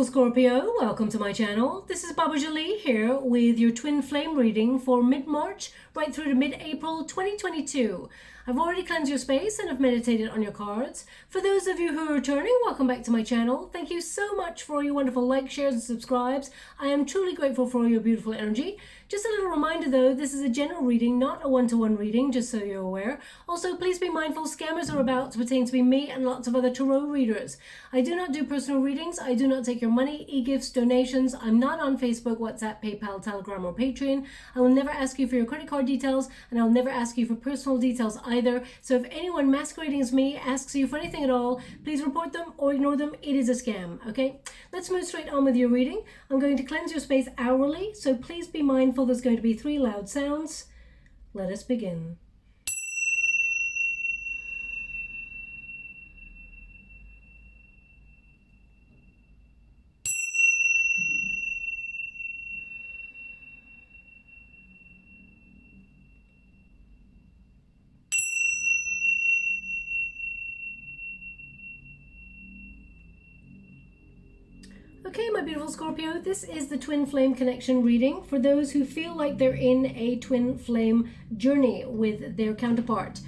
beautiful Scorpio, welcome to my channel. This is Baba Jolie here with your twin flame reading for mid-March right through to mid-April 2022. I've already cleansed your space and have meditated on your cards. For those of you who are returning, welcome back to my channel. Thank you so much for all your wonderful likes, shares and subscribes. I am truly grateful for all your beautiful energy. Just a little reminder though, this is a general reading, not a one-to-one reading, just so you're aware. Also, please be mindful, scammers are about to pertain to be me and lots of other tarot readers. I do not do personal readings. I do not take your money, e-gifts, donations. I'm not on Facebook, WhatsApp, PayPal, Telegram or Patreon. I will never ask you for your credit card details and I'll never ask you for personal details either. So if anyone masquerading as me asks you for anything at all, please report them or ignore them. It is a scam, okay? Let's move straight on with your reading. I'm going to cleanse your space hourly, so please be mindful there's going to be 3 loud sounds. Let us begin. Okay, my beautiful Scorpio, this is the twin flame connection reading for those who feel like they're in a twin flame journey with their counterpart.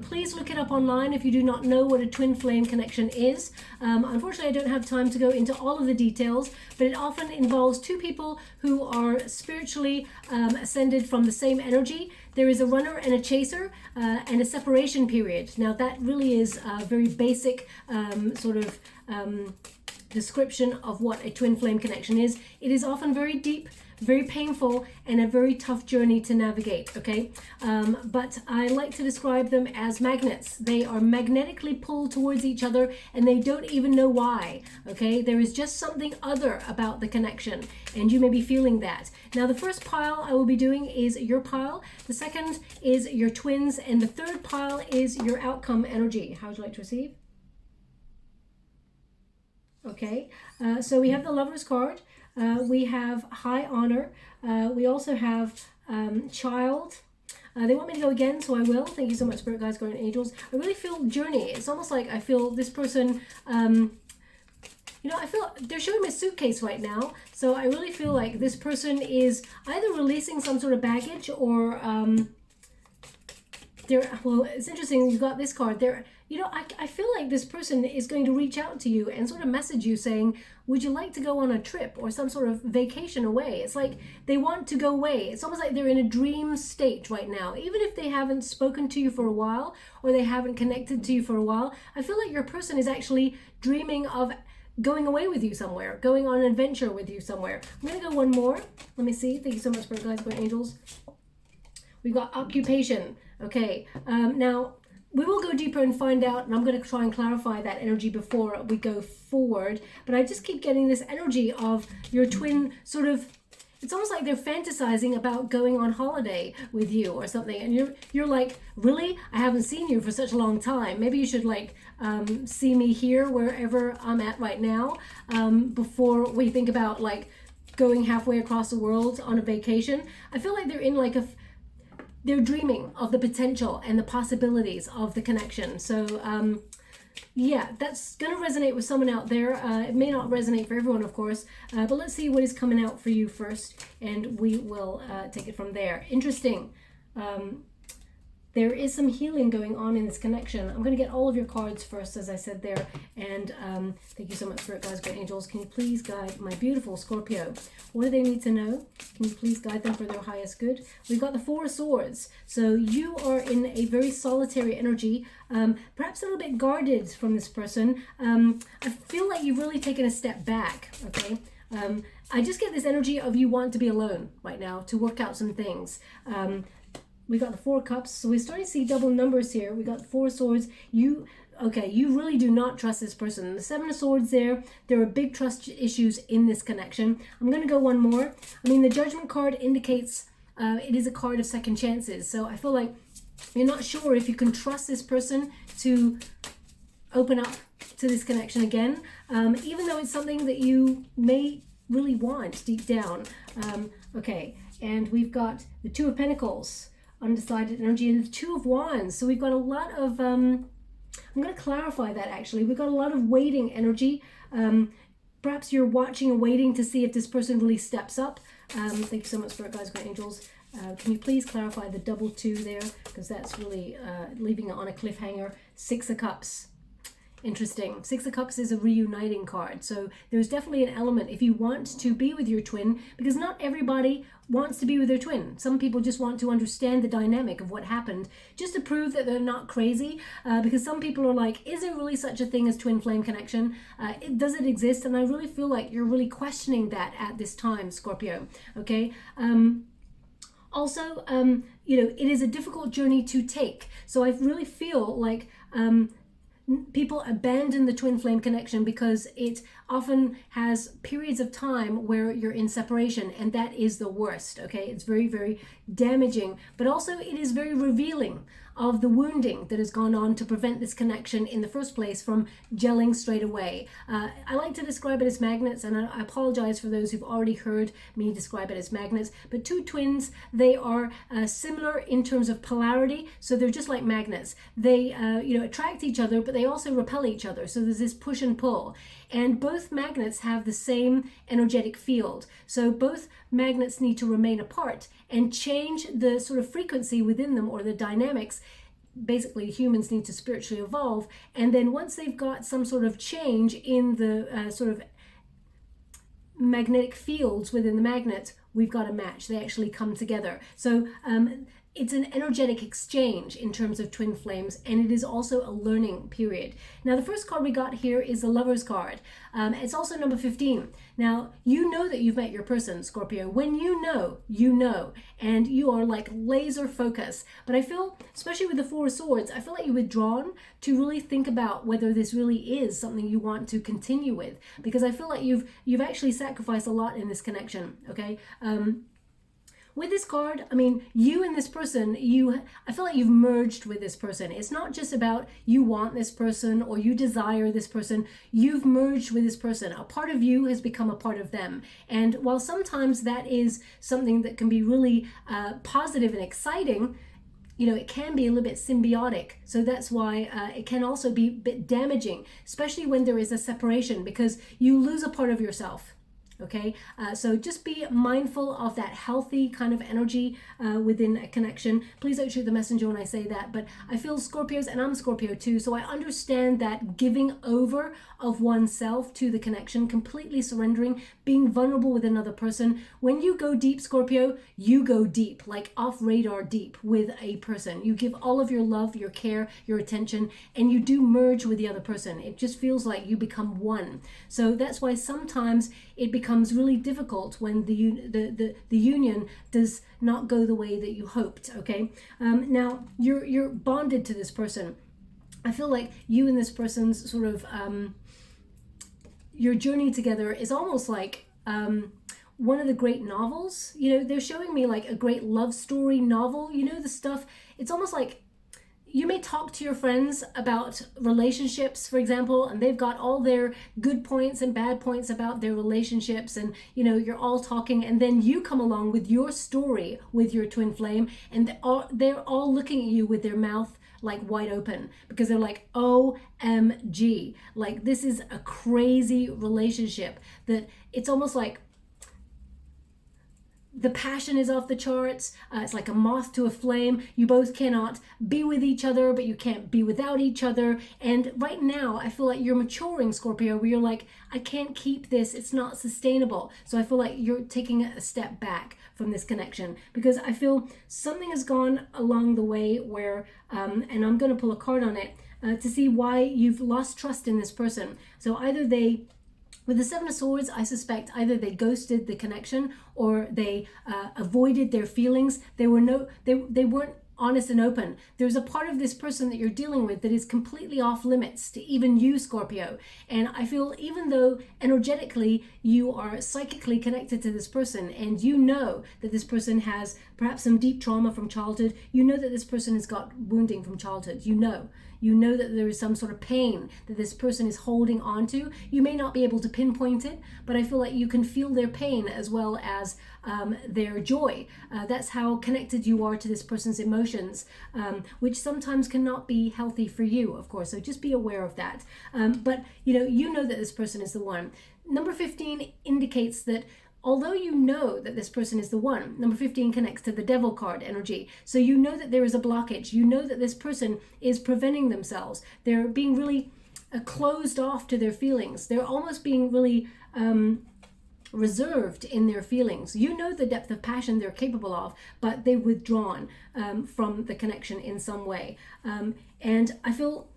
Please look it up online if you do not know what a twin flame connection is. Unfortunately, I don't have time to go into all of the details, but it often involves 2 people who are spiritually ascended from the same energy. There is a runner and a chaser and a separation period. Now that really is a very basic description of what a twin flame connection is. It is often very deep, very painful, and a very tough journey to navigate, okay? But I like to describe them as magnets. They are magnetically pulled towards each other and they don't even know why, okay? There is just something other about the connection and you may be feeling that. Now the first pile I will be doing is your pile, the second is your twins, and the third pile is your outcome energy. How would you like to receive? Okay, so we have the Lover's card, we have High Honor, we also have Child. They want me to go again, so I will. Thank you so much, Spirit Guides, Guardian Angels. I really feel journey. It's almost like I feel this person, you know, I feel they're showing me a suitcase right now. So I really feel like this person is either releasing some sort of baggage or well, it's interesting you got this card there. You know, I feel like this person is going to reach out to you and sort of message you saying, would you like to go on a trip or some sort of vacation away? It's like they want to go away. It's almost like they're in a dream state right now. Even if they haven't spoken to you for a while or they haven't connected to you for a while, I feel like your person is actually dreaming of going away with you somewhere, going on an adventure with you somewhere. I'm going to go one more. Let me see. Thank you so much, Spirit Guides, Guardian Angels. We've got occupation. Okay, now we will go deeper and find out, and I'm going to try and clarify that energy before we go forward, but I just keep getting this energy of your twin sort of, it's almost like they're fantasizing about going on holiday with you or something, and you're like, really? I haven't seen you for such a long time. Maybe you should like see me here wherever I'm at right now before we think about like going halfway across the world on a vacation. I feel like they're in like they're dreaming of the potential and the possibilities of the connection. So yeah, that's going to resonate with someone out there. It may not resonate for everyone, of course, but let's see what is coming out for you first, and we will take it from there. Interesting. There is some healing going on in this connection. I'm going to get all of your cards first, as I said there. And thank you so much, Spirit Guides, Great Angels. Can you please guide my beautiful Scorpio? What do they need to know? Can you please guide them for their highest good? We've got the 4 of Swords. So you are in a very solitary energy, perhaps a little bit guarded from this person. I feel like you've really taken a step back, okay? I just get this energy of you want to be alone right now to work out some things. We got the 4 cups, so we're starting to see double numbers here. We got 4 swords. You really do not trust this person. The 7 of swords there are big trust issues in this connection. I'm going to go one more. I mean, the Judgment card indicates it is a card of second chances. So I feel like you're not sure if you can trust this person to open up to this connection again, even though it's something that you may really want deep down. Okay, and we've got the 2 of Pentacles, undecided energy, and the 2 of Wands. So we've got a lot of I'm going to clarify that actually. We've got a lot of waiting energy. perhaps you're watching and waiting to see if this person really steps up. Thank you so much for it, guys, great angels. Can you please clarify the double 2 there? Because that's really leaving it on a cliffhanger. 6 of Cups. Interesting. 6 of Cups is a reuniting card. So there's definitely an element if you want to be with your twin, because not everybody wants to be with their twin. Some people just want to understand the dynamic of what happened, just to prove that they're not crazy. Because some people are like, is there really such a thing as twin flame connection? Does it exist? And I really feel like you're really questioning that at this time, Scorpio. Okay. Also, you know, it is a difficult journey to take. So I really feel like people abandon the twin flame connection because it often has periods of time where you're in separation, and that is the worst. Okay, it's very, very damaging, but also it is very revealing of the wounding that has gone on to prevent this connection in the first place from gelling straight away. I like to describe it as magnets, and I apologize for those who've already heard me describe it as magnets, but two twins, they are similar in terms of polarity, so they're just like magnets. They you know, attract each other, but they also repel each other, so there's this push and pull. And both magnets have the same energetic field. So both magnets need to remain apart and change the sort of frequency within them, or the dynamics. Basically, humans need to spiritually evolve. And then once they've got some sort of change in the sort of magnetic fields within the magnets, we've got a match. They actually come together. So it's an energetic exchange in terms of twin flames, and it is also a learning period. Now, the first card we got here is the Lover's card. It's also number 15. Now, you know that you've met your person, Scorpio. When you know, and you are like laser focused. But I feel, especially with the Four of Swords, I feel like you're withdrawn to really think about whether this really is something you want to continue with, because I feel like you've actually sacrificed a lot in this connection. Okay. With this card, I mean, you and this person, I feel like you've merged with this person. It's not just about you want this person or you desire this person. You've merged with this person. A part of you has become a part of them. And while sometimes that is something that can be really positive and exciting, you know, it can be a little bit symbiotic. So that's why it can also be a bit damaging, especially when there is a separation, because you lose a part of yourself. Okay, so just be mindful of that healthy kind of energy within a connection. Please don't shoot the messenger when I say that, but I feel Scorpios, and I'm Scorpio too, so I understand that giving over of oneself to the connection, completely surrendering, being vulnerable with another person. When you go deep, Scorpio, you go deep, like off radar deep with a person. You give all of your love, your care, your attention, and you do merge with the other person. It just feels like you become one. So that's why sometimes it becomes really difficult when the union does not go the way that you hoped. Okay, now you're bonded to this person. I feel like you and this person's sort of your journey together is almost like one of the great novels. You know, they're showing me like a great love story novel. You know, the stuff, it's almost like you may talk to your friends about relationships, for example, and they've got all their good points and bad points about their relationships, and you know, you're all talking, and then you come along with your story with your twin flame, and they're all looking at you with their mouth like wide open, because they're like, OMG, like this is a crazy relationship that it's almost like the passion is off the charts. It's like a moth to a flame. You both cannot be with each other, but you can't be without each other. And right now, I feel like you're maturing, Scorpio, where you're like, I can't keep this. It's not sustainable. So I feel like you're taking a step back from this connection, because I feel something has gone along the way where, and I'm going to pull a card on it to see why you've lost trust in this person. So either with the Seven of Swords, I suspect either they ghosted the connection or they avoided their feelings. They weren't honest and open. There's a part of this person that you're dealing with that is completely off limits to even you, Scorpio. And I feel even though energetically you are psychically connected to this person, and you know that this person has perhaps some deep trauma from childhood, you know that this person has got wounding from childhood, you know that there is some sort of pain that this person is holding on to. You may not be able to pinpoint it, but I feel like you can feel their pain as well as their joy. That's how connected you are to this person's emotions, which sometimes cannot be healthy for you, of course. So just be aware of that. But you know that this person is the one. number 15 indicates that although you know that this person is the one, number 15 connects to the Devil card energy. So you know that there is a blockage. You know that this person is preventing themselves. They're being really closed off to their feelings. They're almost being really reserved in their feelings. You know the depth of passion they're capable of, but they've withdrawn from the connection in some way. And I feel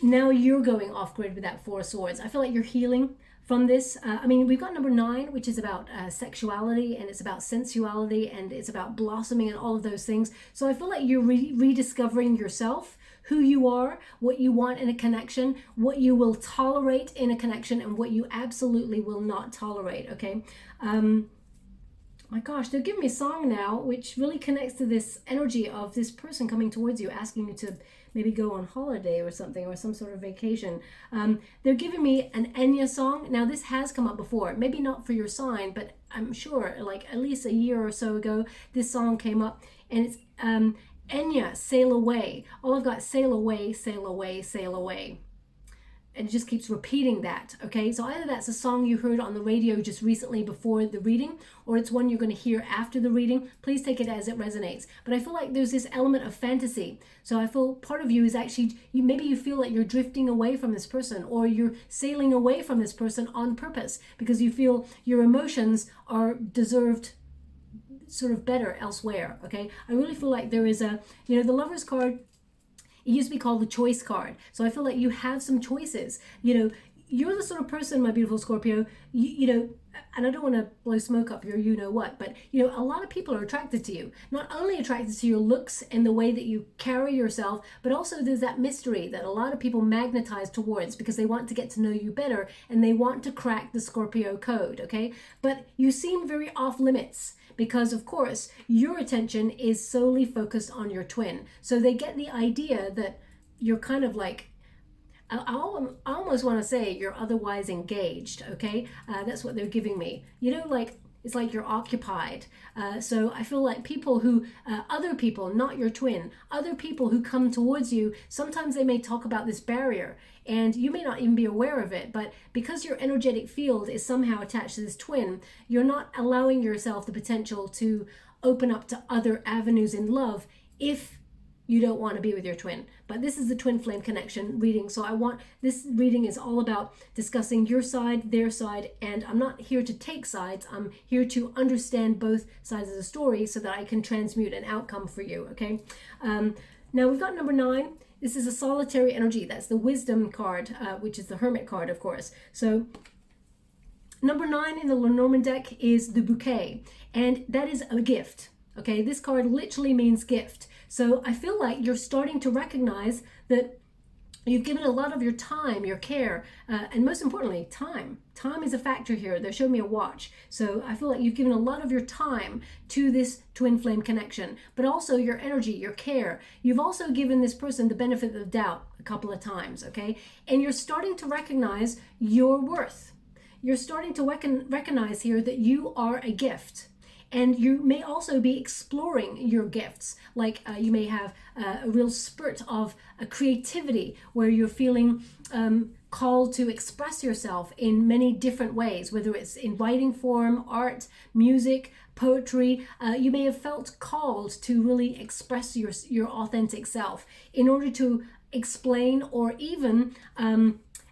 now you're going off grid with that Four of Swords. I feel like you're healing from this. I mean, we've got number 9, which is about sexuality, and it's about sensuality, and it's about blossoming and all of those things. So I feel like you're rediscovering yourself, who you are, what you want in a connection, what you will tolerate in a connection, and what you absolutely will not tolerate, okay? My gosh, they're giving me a song now, which really connects to this energy of this person coming towards you, asking you to maybe go on holiday or something, or some sort of vacation. They're giving me an Enya song. Now, this has come up before, maybe not for your sign, but I'm sure like at least a year or so ago, this song came up, and it's Enya, Sail Away. All I've got, sail away, sail away, sail away. And it just keeps repeating that, okay? So either that's a song you heard on the radio just recently before the reading, or it's one you're going to hear after the reading. Please take it as it resonates. But I feel like there's this element of fantasy. So I feel part of you is actually, maybe you feel like you're drifting away from this person, or you're sailing away from this person on purpose because you feel your emotions are deserved sort of better elsewhere, okay? I really feel like there is a, the Lover's card, it used to be called the choice card. So I feel like you have some choices. You're the sort of person, my beautiful Scorpio, and I don't want to blow smoke up your you-know-what, but, a lot of people are attracted to you. Not only attracted to your looks and the way that you carry yourself, but also there's that mystery that a lot of people magnetize towards because they want to get to know you better and they want to crack the Scorpio code, okay? But you seem very off limits, because of course your attention is solely focused on your twin. So they get the idea that you're kind of like, I almost want to say you're otherwise engaged, okay? That's what they're giving me. It's like you're occupied. So I feel like people who, other people, not your twin, other people who come towards you, sometimes they may talk about this barrier and you may not even be aware of it, but because your energetic field is somehow attached to this twin, you're not allowing yourself the potential to open up to other avenues in love if you don't want to be with your twin. But this is the twin flame connection reading. So this reading is all about discussing your side, their side, and I'm not here to take sides. I'm here to understand both sides of the story so that I can transmute an outcome for you, okay? Now we've got number 9. This is a solitary energy. That's the wisdom card, which is the hermit card, of course. So number 9 in the Lenormand deck is the bouquet, and that is a gift, okay? This card literally means gift. So I feel like you're starting to recognize that you've given a lot of your time, your care, and most importantly, time. Time is a factor here. They showed me a watch. So I feel like you've given a lot of your time to this twin flame connection, but also your energy, your care. You've also given this person the benefit of the doubt a couple of times, okay? And you're starting to recognize your worth. You're starting to recognize here that you are a gift. And you may also be exploring your gifts. Like you may have a real spurt of creativity where you're feeling called to express yourself in many different ways, whether it's in writing form, art, music, poetry. You may have felt called to really express your authentic self in order to explain or even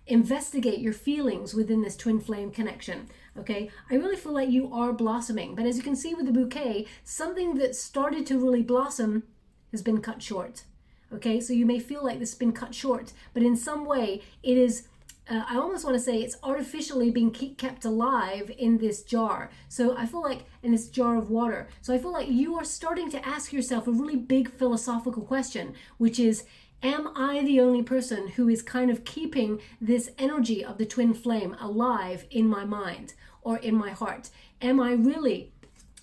investigate your feelings within this twin flame connection. Okay, I really feel like you are blossoming, but as you can see with the bouquet, something that started to really blossom has been cut short. Okay, so you may feel like this has been cut short, but in some way it is, I almost want to say it's artificially being kept alive in this jar. So I feel like, in this jar of water. So I feel like you are starting to ask yourself a really big philosophical question, which is, am I the only person who is kind of keeping this energy of the twin flame alive in my mind or in my heart? Am I really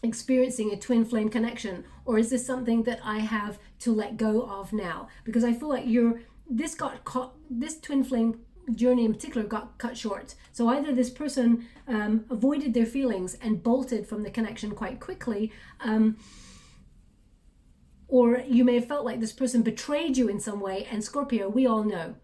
experiencing a twin flame connection, or is this something that I have to let go of now? Because I feel like this twin flame journey in particular got cut short. So either this person avoided their feelings and bolted from the connection quite quickly, or you may have felt like this person betrayed you in some way. And Scorpio, we all know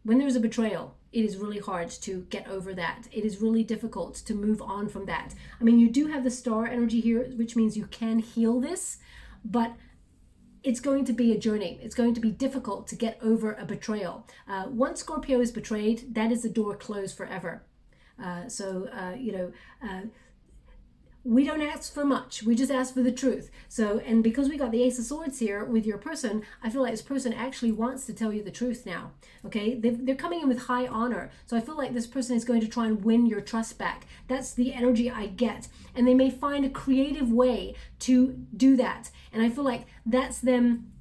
when there's a betrayal, it is really hard to get over that. It is really difficult to move on from that. I mean, you do have the star energy here, which means you can heal this, but it's going to be a journey. It's going to be difficult to get over a betrayal. Once Scorpio is betrayed, that is the door closed forever. We don't ask for much. We just ask for the truth. So, and because we got the Ace of Swords here with your person, I feel like this person actually wants to tell you the truth now. Okay, they're coming in with high honor. So I feel like this person is going to try and win your trust back. That's the energy I get. And they may find a creative way to do that. And I feel like that's them.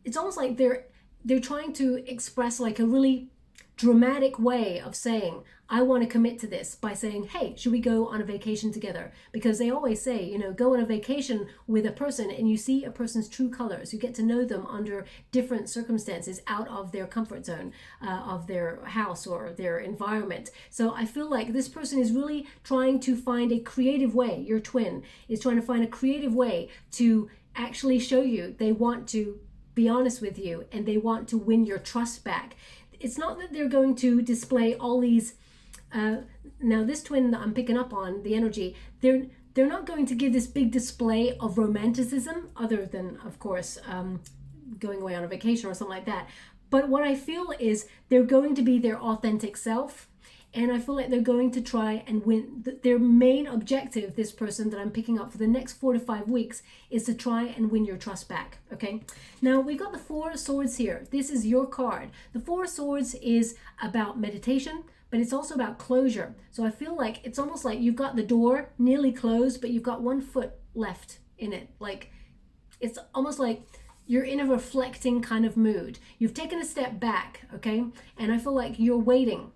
It's almost like they're trying to express like a really dramatic way of saying, I want to commit to this, by saying, hey, should we go on a vacation together? Because they always say, you know, go on a vacation with a person and you see a person's true colors. You get to know them under different circumstances, out of their comfort zone, of their house or their environment. So I feel like this person is really trying to find a creative way. Your twin is trying to find a creative way to actually show you they want to be honest with you and they want to win your trust back. It's not that they're going to display all these now this twin that I'm picking up on, the energy, they're not going to give this big display of romanticism, other than, of course, going away on a vacation or something like that. But what I feel is they're going to be their authentic self. And I feel like they're going to try and win. Their main objective, this person that I'm picking up for the next 4 to 5 weeks, is to try and win your trust back, okay? Now, we've got the Four of Swords here. This is your card. The Four of Swords is about meditation, but it's also about closure. So I feel like it's almost like you've got the door nearly closed, but you've got one foot left in it. Like, it's almost like you're in a reflecting kind of mood. You've taken a step back, okay? And I feel like you're waiting.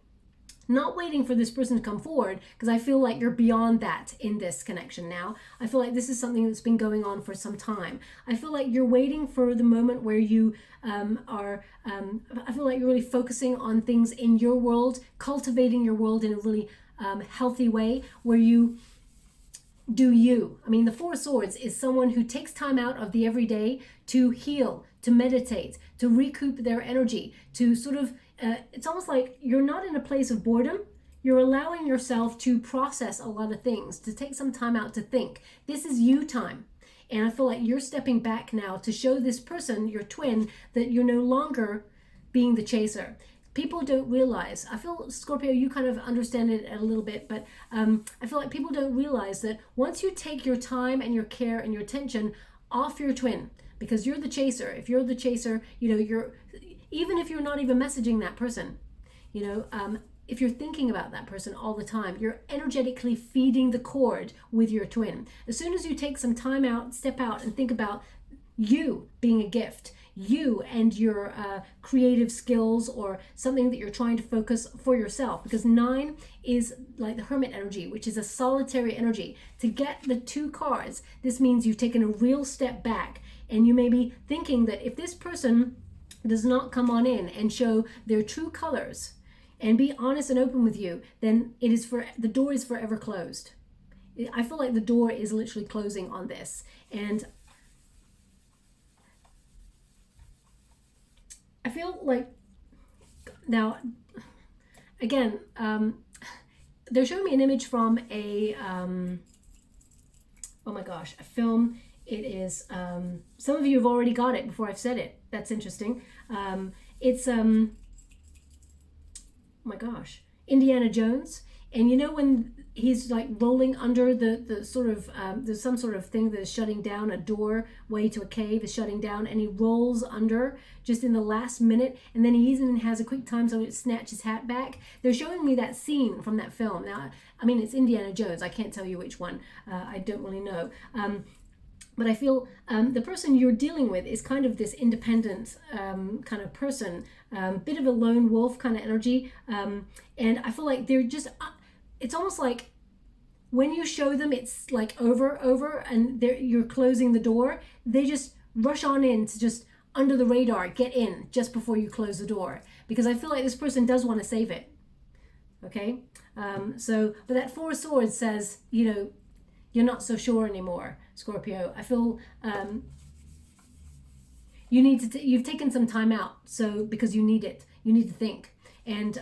Not waiting for this person to come forward, because I feel like you're beyond that in this connection now. I feel like this is something that's been going on for some time. I feel like you're waiting for the moment where you I feel like you're really focusing on things in your world, cultivating your world in a really healthy way, where you do you. I mean, the Four of Swords is someone who takes time out of the everyday to heal, to meditate, to recoup their energy, to sort of it's almost like you're not in a place of boredom. You're allowing yourself to process a lot of things, to take some time out to think. This is you time. And I feel like you're stepping back now to show this person, your twin, that you're no longer being the chaser. People don't realize, I feel, Scorpio, you kind of understand it a little bit, but I feel like people don't realize that once you take your time and your care and your attention off your twin, because you're the chaser. If you're the chaser, you know, even if you're not even messaging that person, you know, if you're thinking about that person all the time, you're energetically feeding the cord with your twin. As soon as you take some time out, step out and think about you being a gift, you and your creative skills, or something that you're trying to focus for yourself, because 9 is like the Hermit energy, which is a solitary energy. To get the 2 cards, this means you've taken a real step back, and you may be thinking that if this person does not come on in and show their true colors and be honest and open with you, then the door is forever closed. I feel like the door is literally closing on this. And I feel like now, again, they're showing me an image from a, oh my gosh, a film. It is, some of you have already got it before I've said it. That's interesting. It's, oh my gosh, Indiana Jones. And you know when he's like rolling under the sort of, there's some sort of thing that is shutting down, a doorway to a cave is shutting down, and he rolls under just in the last minute, and then he even has a quick time so it snatch his hat back. They're showing me that scene from that film. Now, I mean, it's Indiana Jones. I can't tell you which one. I don't really know. But I feel the person you're dealing with is kind of this independent kind of person, bit of a lone wolf kind of energy. And I feel like they're just, it's almost like when you show them it's like over, and you're closing the door, they just rush on in to just under the radar, get in just before you close the door. Because I feel like this person does want to save it. Okay? But that Four of Swords says, you know, you're not so sure anymore, Scorpio. I feel you need to, you've taken some time out, so because you need it. You need to think. and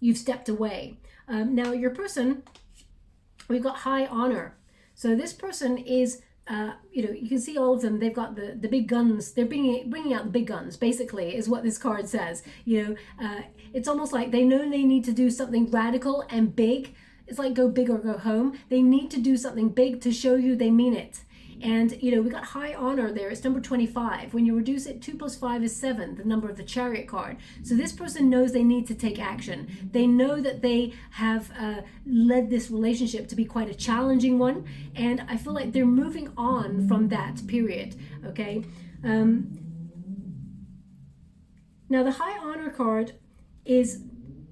you've stepped away. Now your person, we've got high honor. So this person is, you know, you can see all of them. They've got the big guns. They're bringing out the big guns, basically, is what this card says. You know, it's almost like they know they need to do something radical and big. It's like go big or go home. They need to do something big to show you they mean it. And, you know, we got high honor there. It's number 25. When you reduce it, 2 plus 5 is 7, the number of the Chariot card. So this person knows they need to take action. They know that they have led this relationship to be quite a challenging one. And I feel like they're moving on from that period, okay? Now, the high honor card is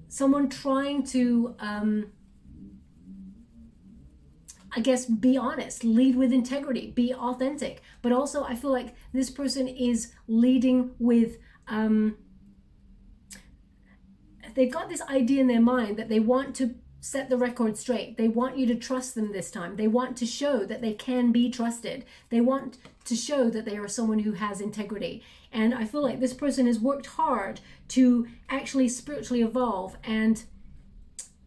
someone trying to... I guess be honest, lead with integrity, be authentic. But also I feel like this person is leading with, they've got this idea in their mind that they want to set the record straight. They want you to trust them this time. They want to show that they can be trusted. They want to show that they are someone who has integrity. And I feel like this person has worked hard to actually spiritually evolve and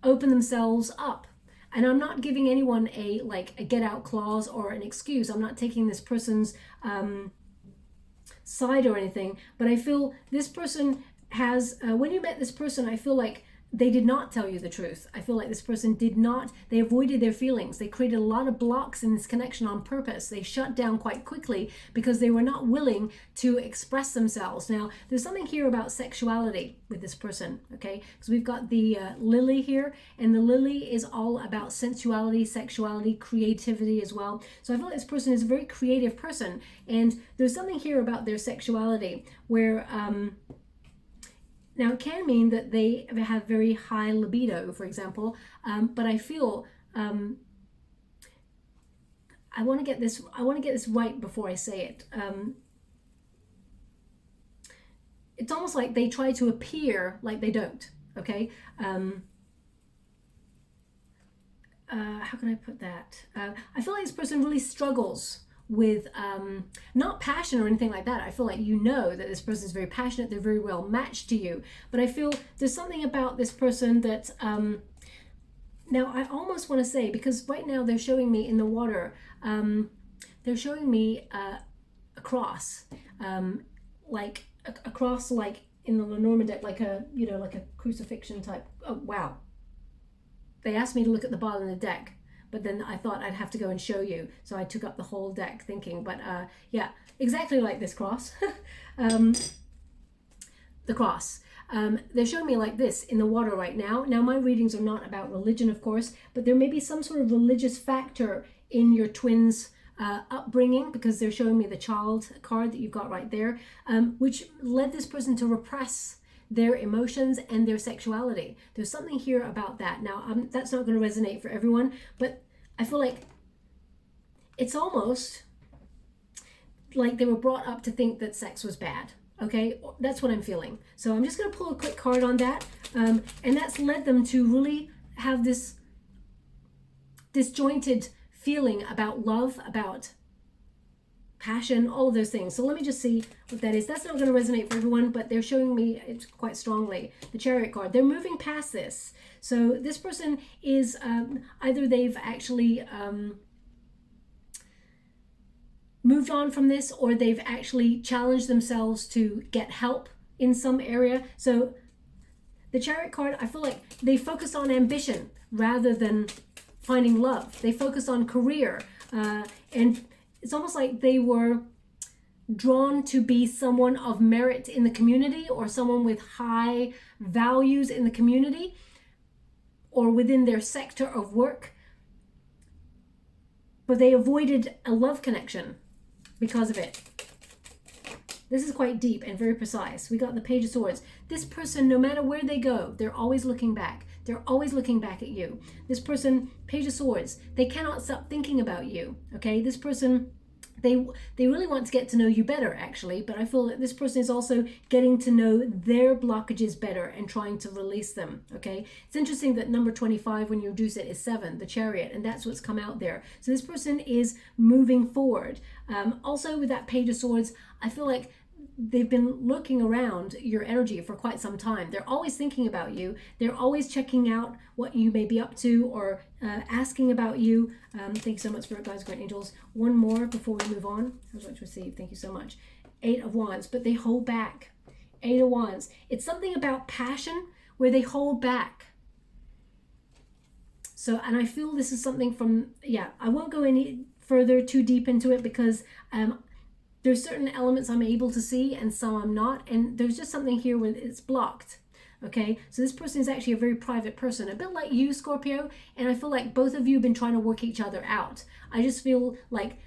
open themselves up. And I'm not giving anyone a get out clause or an excuse. I'm not taking this person's side or anything. But I feel this person has, when you met this person, I feel like they did not tell you the truth. I feel like this person did not, they avoided their feelings. They created a lot of blocks in this connection on purpose. They shut down quite quickly because they were not willing to express themselves. Now, there's something here about sexuality with this person, okay? Because we've got the lily here, and the lily is all about sensuality, sexuality, creativity as well. So I feel like this person is a very creative person, and there's something here about their sexuality where, now, it can mean that they have very high libido, for example, but I feel I want to get this right before I say it. It's almost like they try to appear like they don't. Okay. How can I put that? I feel like this person really struggles with not passion or anything like that. I feel like you know that this person is very passionate, they're very well matched to you, but I feel there's something about this person that now I almost want to say, because right now they're showing me in the water, they're showing me a cross, like a cross, like in the Lenormand deck, like a, you know, like a crucifixion type. Oh wow, they asked me to look at the bottom of the deck, but then I thought I'd have to go and show you. So I took up the whole deck thinking, but yeah, exactly like this cross. The cross. They're showing me like this in the water right now. Now, my readings are not about religion, of course, but there may be some sort of religious factor in your twins' upbringing, because they're showing me the child card that you've got right there, which led this person to repress their emotions and their sexuality. There's something here about that. Now, that's not going to resonate for everyone, but I feel like it's almost like they were brought up to think that sex was bad. Okay, that's what I'm feeling. So I'm just going to pull a quick card on that, and that's led them to really have this disjointed feeling about love, about passion, all of those things. So let me just see what that is. That's not going to resonate for everyone, but they're showing me it quite strongly. The Chariot card. They're moving past this. So this person is either they've actually moved on from this, or they've actually challenged themselves to get help in some area. So the Chariot card, I feel like they focus on ambition rather than finding love. They focus on career, and it's almost like they were drawn to be someone of merit in the community, or someone with high values in the community or within their sector of work. But they avoided a love connection because of it. This is quite deep and very precise. We got the Page of Swords. This person, no matter where they go, they're always looking back. They're always looking back at you. This person, Page of Swords, they cannot stop thinking about you. Okay, this person, they really want to get to know you better, actually, but I feel that this person is also getting to know their blockages better and trying to release them. Okay, it's interesting that number 25, when you reduce it, is 7, the Chariot, and that's what's come out there. So this person is moving forward. Also with that Page of Swords, I feel like they've been looking around your energy for quite some time. They're always thinking about you. They're always checking out what you may be up to, or asking about you. Thank you so much, Spirit Guides, Great Angels. One more before we move on. How's what to receive? Thank you so much. 8 of Wands, but they hold back. 8 of Wands. It's something about passion where they hold back. So, and I feel this is something from, I won't go any further too deep into it, because there's certain elements I'm able to see and some I'm not. And there's just something here where it's blocked. Okay, so this person is actually a very private person, a bit like you, Scorpio. And I feel like both of you have been trying to work each other out. I just feel like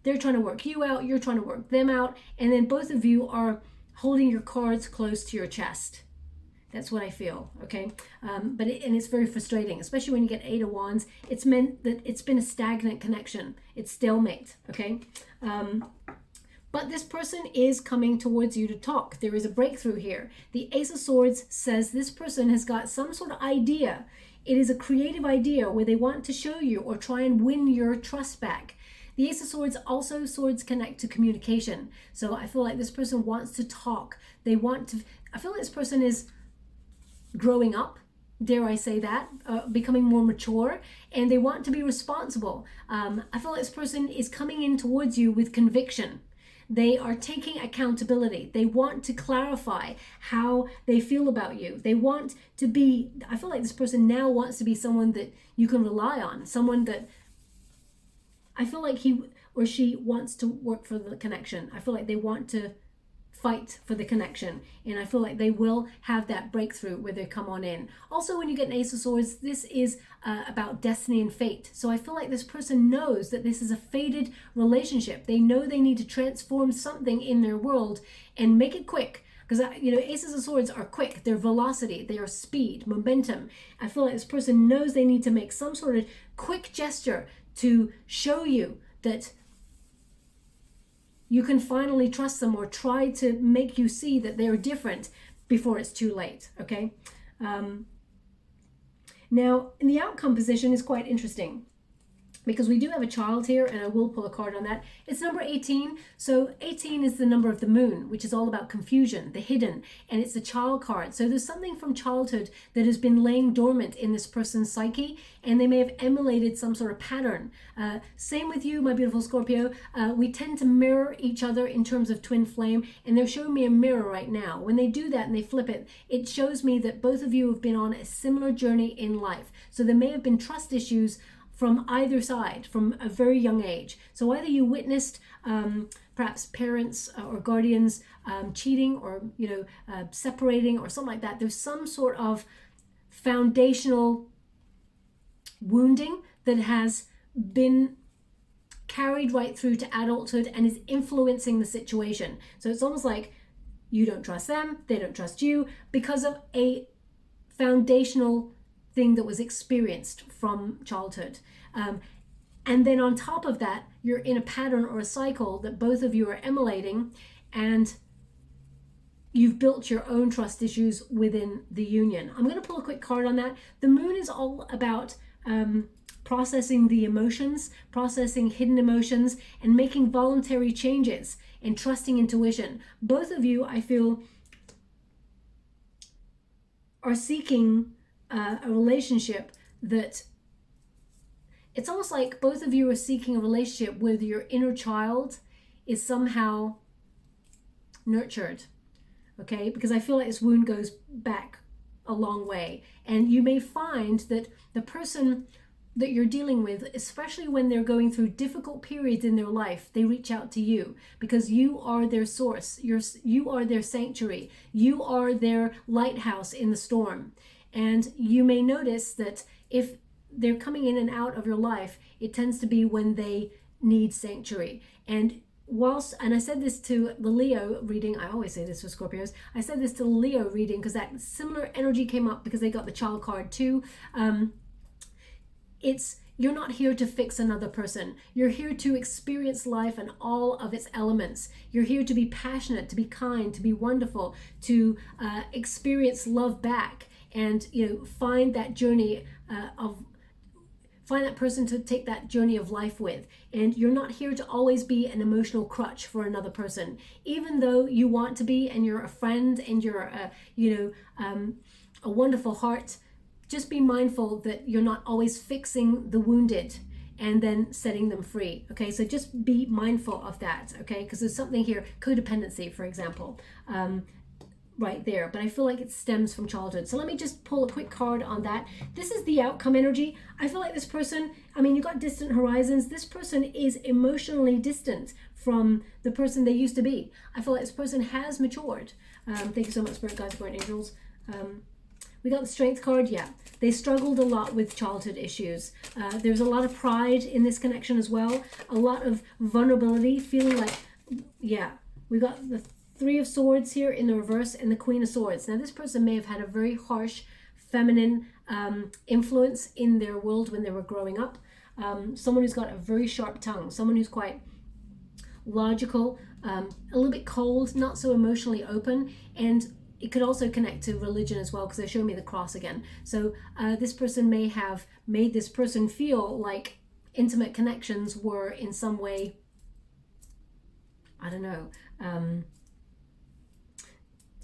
they're trying to work you out, you're trying to work them out. And then both of you are holding your cards close to your chest. That's what I feel, okay? And it's very frustrating, especially when you get 8 of Wands. It's meant that it's been a stagnant connection. It's stalemate, okay? But this person is coming towards you to talk. There is a breakthrough here. The Ace of Swords says this person has got some sort of idea. It is a creative idea where they want to show you or try and win your trust back. The Ace of Swords, also swords connect to communication. So I feel like this person wants to talk. I feel like this person is growing up, dare I say that, becoming more mature, and they want to be responsible. I feel like this person is coming in towards you with conviction. They are taking accountability. They want to clarify how they feel about you. They want to be, I feel like this person now wants to be someone that you can rely on, someone that I feel like he or she wants to work for the connection. I feel like they want to fight for the connection, and I feel like they will have that breakthrough where they come on in. Also, when you get an Ace of Swords, this is about destiny and fate. So I feel like this person knows that this is a fated relationship. They know they need to transform something in their world and make it quick, because Aces of Swords are quick. They're velocity, they are speed, momentum. I feel like this person knows they need to make some sort of quick gesture to show you that you can finally trust them, or try to make you see that they're different before it's too late, okay? Now, in the outcome position is quite interesting, because we do have a child here, and I will pull a card on that. It's number 18. So 18 is the number of the moon, which is all about confusion, the hidden, and it's the child card. So there's something from childhood that has been laying dormant in this person's psyche, and they may have emulated some sort of pattern. Same with you, my beautiful Scorpio. We tend to mirror each other in terms of twin flame, and they're showing me a mirror right now. When they do that and they flip it, it shows me that both of you have been on a similar journey in life. So there may have been trust issues from either side from a very young age. So either you witnessed perhaps parents or guardians cheating, or separating, or something like that. There's some sort of foundational wounding that has been carried right through to adulthood and is influencing the situation. So it's almost like you don't trust them, they don't trust you, because of a foundational thing that was experienced from childhood. And then on top of that, you're in a pattern or a cycle that both of you are emulating, and you've built your own trust issues within the union. I'm going to pull a quick card on that. The moon is all about processing the emotions, processing hidden emotions, and making voluntary changes and trusting intuition. Both of you, I feel, are seeking a relationship that, it's almost like both of you are seeking a relationship where your inner child is somehow nurtured, okay? Because I feel like this wound goes back a long way, and you may find that the person that you're dealing with, especially when they're going through difficult periods in their life, they reach out to you because you are their source. You are their sanctuary. You are their lighthouse in the storm. And you may notice that if they're coming in and out of your life, it tends to be when they need sanctuary. And I said this to the Leo reading, I always say this for Scorpios, I said this to the Leo reading because that similar energy came up because they got the child card too. You're not here to fix another person. You're here to experience life and all of its elements. You're here to be passionate, to be kind, to be wonderful, to experience love back, and find that journey of find that person to take that journey of life with. And you're not here to always be an emotional crutch for another person, even though you want to be, and you're a friend, and you're a wonderful heart. Just be mindful that you're not always fixing the wounded and then setting them free. Okay, so just be mindful of that. Okay, because there's something here, codependency, for example, right there, but I feel like it stems from childhood. So let me just pull a quick card on that. This is the outcome energy. I feel like this person, I mean, you got distant horizons. This person is emotionally distant from the person they used to be. I feel like this person has matured. Thank you so much, Spirit Guides, Spirit Angels. We got the Strength card. Yeah, they struggled a lot with childhood issues. There's a lot of pride in this connection as well. A lot of vulnerability, feeling like, yeah, we got the Three of Swords here in the reverse and the Queen of Swords. Now, this person may have had a very harsh feminine influence in their world when they were growing up. Someone who's got a very sharp tongue, someone who's quite logical, a little bit cold, not so emotionally open, and it could also connect to religion as well, because they show me the cross again. So this person may have made this person feel like intimate connections were in some way, I don't know,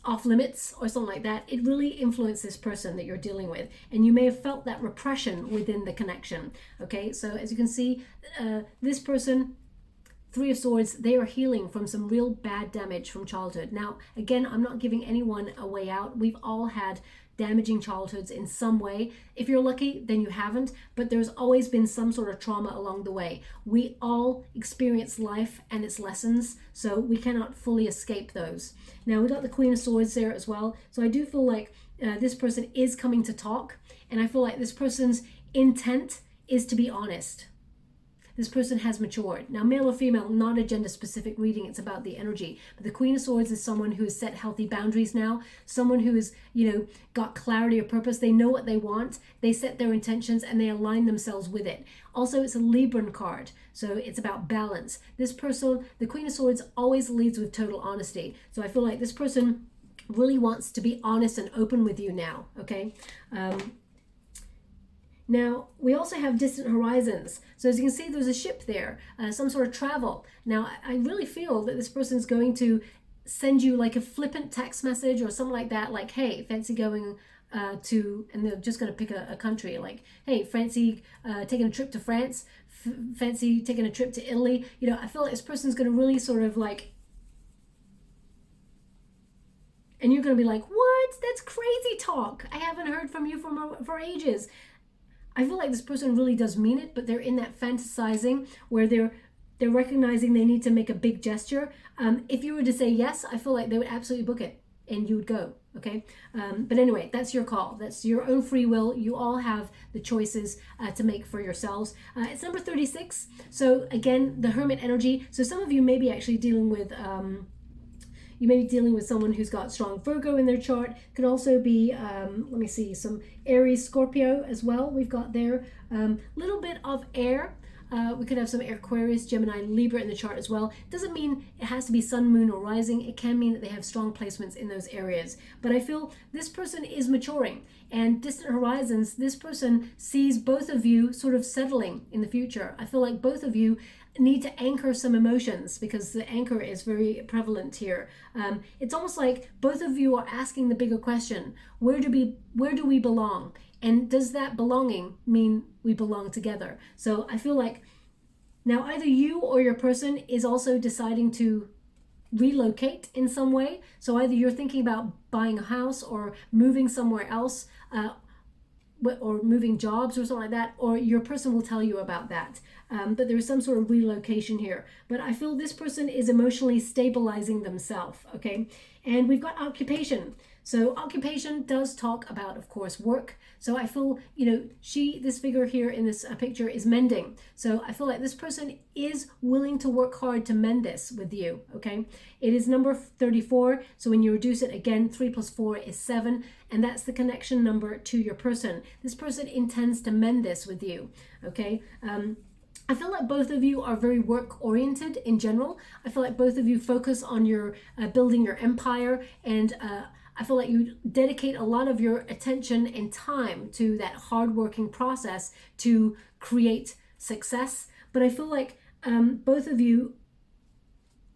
off limits or something like that. It really influenced this person that you're dealing with, and you may have felt that repression within the connection. Okay, so as you can see, this person, Three of Swords, they are healing from some real bad damage from childhood. Now, again, I'm not giving anyone a way out. We've all had damaging childhoods in some way. If you're lucky, then you haven't, but there's always been some sort of trauma along the way. We all experience life and its lessons, so we cannot fully escape those. Now, we got the Queen of Swords there as well, so I do feel like this person is coming to talk, and I feel like this person's intent is to be honest. This person has matured. Now, male or female, not a gender specific reading, it's about the energy. But the Queen of Swords is someone who has set healthy boundaries now, someone who has, got clarity of purpose. They know what they want, they set their intentions, and they align themselves with it. Also, it's a Libran card, so it's about balance. This person, the Queen of Swords, always leads with total honesty. So I feel like this person really wants to be honest and open with you now, okay? Now, we also have distant horizons. So as you can see, there's a ship there, some sort of travel. Now, I really feel that this person's going to send you like a flippant text message or something like that, like, hey, fancy going to, and they're just going to pick a country, like, hey, fancy taking a trip to France, fancy taking a trip to Italy. I feel like this person's going to really sort of like, and you're going to be like, what? That's crazy talk. I haven't heard from you for ages. I feel like this person really does mean it, but they're in that fantasizing where they're recognizing they need to make a big gesture. If you were to say yes, I feel like they would absolutely book it and you would go, okay? But anyway, that's your call. That's your own free will. You all have the choices to make for yourselves. It's number 36. So again, the Hermit Energy. So some of you may be actually dealing with... you may be dealing with someone who's got strong Virgo in their chart. Could also be, let me see, some Aries, Scorpio as well. We've got there little bit of air. We could have some Aquarius, Gemini, Libra in the chart as well. Doesn't mean it has to be sun, moon, or rising. It can mean that they have strong placements in those areas. But I feel this person is maturing. And distant horizons, this person sees both of you sort of settling in the future. I feel like both of you need to anchor some emotions because the anchor is very prevalent here. It's almost like both of you are asking the bigger question: where do we belong? And does that belonging mean we belong together? So I feel like now either you or your person is also deciding to relocate in some way. So either you're thinking about buying a house or moving somewhere else, or moving jobs or something like that, or your person will tell you about that. But there's some sort of relocation here. But I feel this person is emotionally stabilizing themselves, okay? And we've got occupation. So occupation does talk about, of course, work. So I feel, this figure here in this picture is mending. So I feel like this person is willing to work hard to mend this with you, okay? It is number 34. So when you reduce it again, 3 plus 4 is 7. And that's the connection number to your person. This person intends to mend this with you, okay? I feel like both of you are very work-oriented in general. I feel like both of you focus on your building your empire, and I feel like you dedicate a lot of your attention and time to that hard-working process to create success. But I feel like both of you,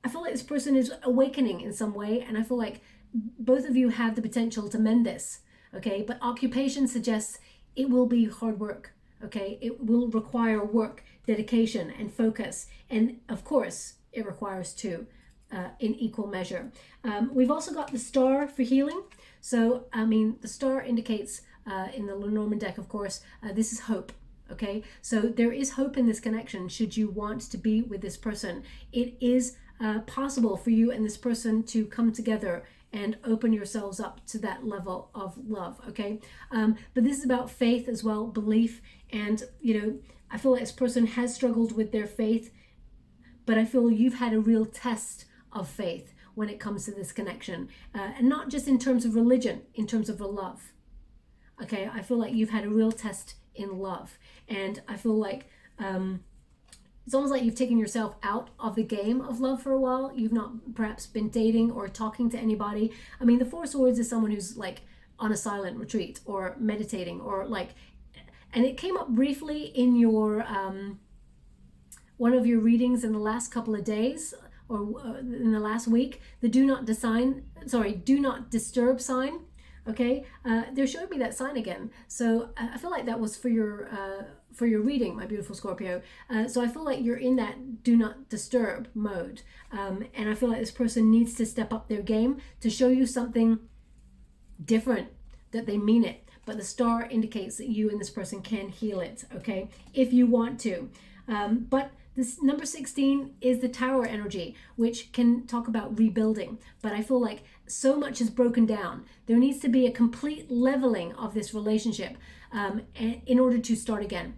I feel like this person is awakening in some way, and I feel like both of you have the potential to mend this, okay? But occupation suggests it will be hard work, okay? It will require work, dedication, and focus. And of course, it requires two in equal measure. We've also got the star for healing. So, I mean, the star indicates in the Lenormand deck, of course, this is hope. Okay, so there is hope in this connection should you want to be with this person. It is possible for you and this person to come together and open yourselves up to that level of love, okay? But this is about faith as well, belief, and, you know, I feel like this person has struggled with their faith, but I feel you've had a real test of faith when it comes to this connection, and not just in terms of religion, in terms of the love, okay? I feel like you've had a real test in love, and I feel like it's almost like you've taken yourself out of the game of love for a while. You've not perhaps been dating or talking to anybody. I mean, the Four of Swords is someone who's like on a silent retreat or meditating, or like, and it came up briefly in your one of your readings in the last couple of days, or in the last week, the do not disturb sign. Okay, they're showing me that sign again, so I feel like that was for your reading, my beautiful Scorpio. So I feel like you're in that do not disturb mode, and I feel like this person needs to step up their game to show you something different, that they mean it. But the star indicates that you and this person can heal it, okay, if you want to. But this number 16 is the Tower energy, which can talk about rebuilding. But I feel like so much is broken down. There needs to be a complete leveling of this relationship in order to start again.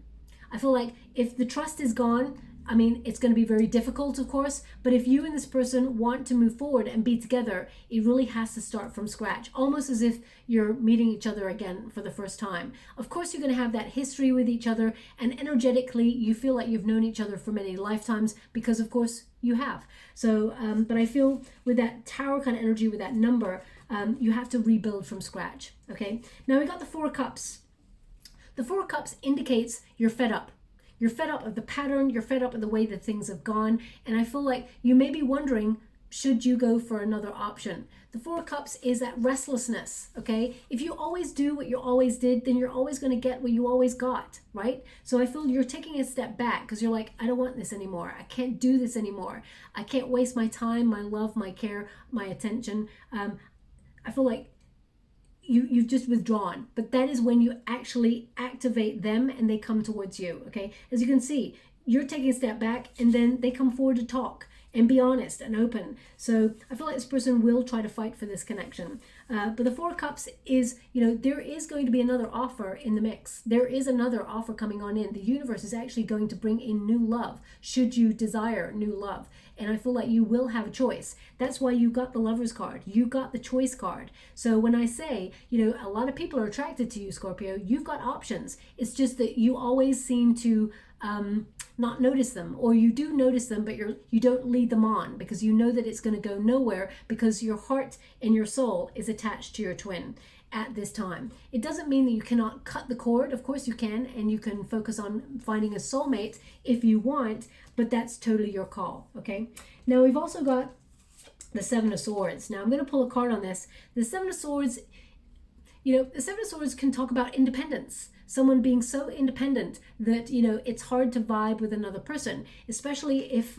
I feel like if the trust is gone, I mean, it's going to be very difficult, of course, but if you and this person want to move forward and be together, it really has to start from scratch, almost as if you're meeting each other again for the first time. Of course, you're going to have that history with each other, and energetically, you feel like you've known each other for many lifetimes, because of course you have. So, but I feel with that Tower kind of energy, with that number, you have to rebuild from scratch, okay? Now we got the Four of Cups. The Four of Cups indicates you're fed up. You're fed up of the pattern, you're fed up of the way that things have gone, and I feel like you may be wondering, should you go for another option? The Four of Cups is that restlessness, okay? If you always do what you always did, then you're always going to get what you always got, right? So I feel you're taking a step back because you're like, I don't want this anymore. I can't do this anymore. I can't waste my time, my love, my care, my attention. I feel like you've just withdrawn, but that is when you actually activate them and they come towards you, okay? As you can see, you're taking a step back and then they come forward to talk and be honest and open. So I feel like this person will try to fight for this connection. But the Four of Cups is, you know, there is going to be another offer in the mix. There is another offer coming on in. The universe is actually going to bring in new love, should you desire new love. And I feel like you will have a choice. That's why you got the Lover's card. You got the Choice card. So when I say, you know, a lot of people are attracted to you, Scorpio, you've got options. It's just that you always seem to not notice them, or you do notice them, but you don't lead them on because you know that it's going to go nowhere, because your heart and your soul is attached to your twin at this time. It doesn't mean that you cannot cut the cord. Of course you can, and you can focus on finding a soulmate if you want, but that's totally your call, okay? Now we've also got the Seven of Swords. Now I'm going to pull a card on this. The Seven of Swords, you know, the Seven of Swords can talk about independence. Someone being so independent that, you know, it's hard to vibe with another person, especially if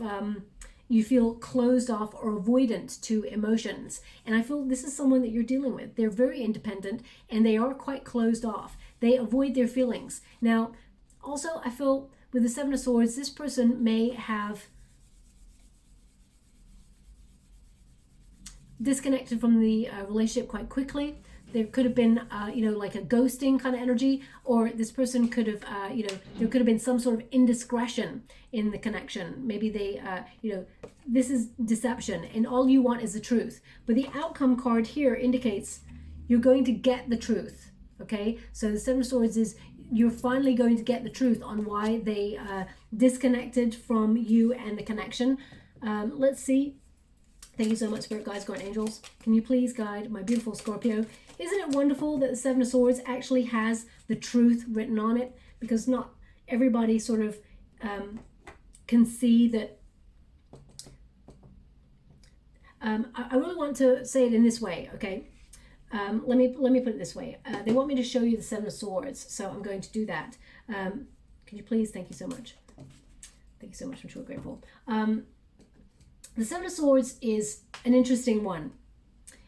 you feel closed off or avoidant to emotions. And I feel this is someone that you're dealing with. They're very independent and they are quite closed off. They avoid their feelings. Now, also, I feel with the Seven of Swords, this person may have disconnected from the relationship quite quickly. There could have been, you know, like a ghosting kind of energy, or this person could have, you know, there could have been some sort of indiscretion in the connection. Maybe they, you know, this is deception and all you want is the truth. But the outcome card here indicates you're going to get the truth, okay? So the Seven of Swords is you're finally going to get the truth on why they disconnected from you and the connection. Let's see. Thank you so much, Spirit Guides, Guardian Angels. Can you please guide my beautiful Scorpio? Isn't it wonderful that the Seven of Swords actually has the truth written on it? Because not everybody sort of can see that. I really want to say it in this way, okay? Let me put it this way. They want me to show you the Seven of Swords, so I'm going to do that. Can you please? Thank you so much. Thank you so much. I'm truly grateful. The Seven of Swords is an interesting one.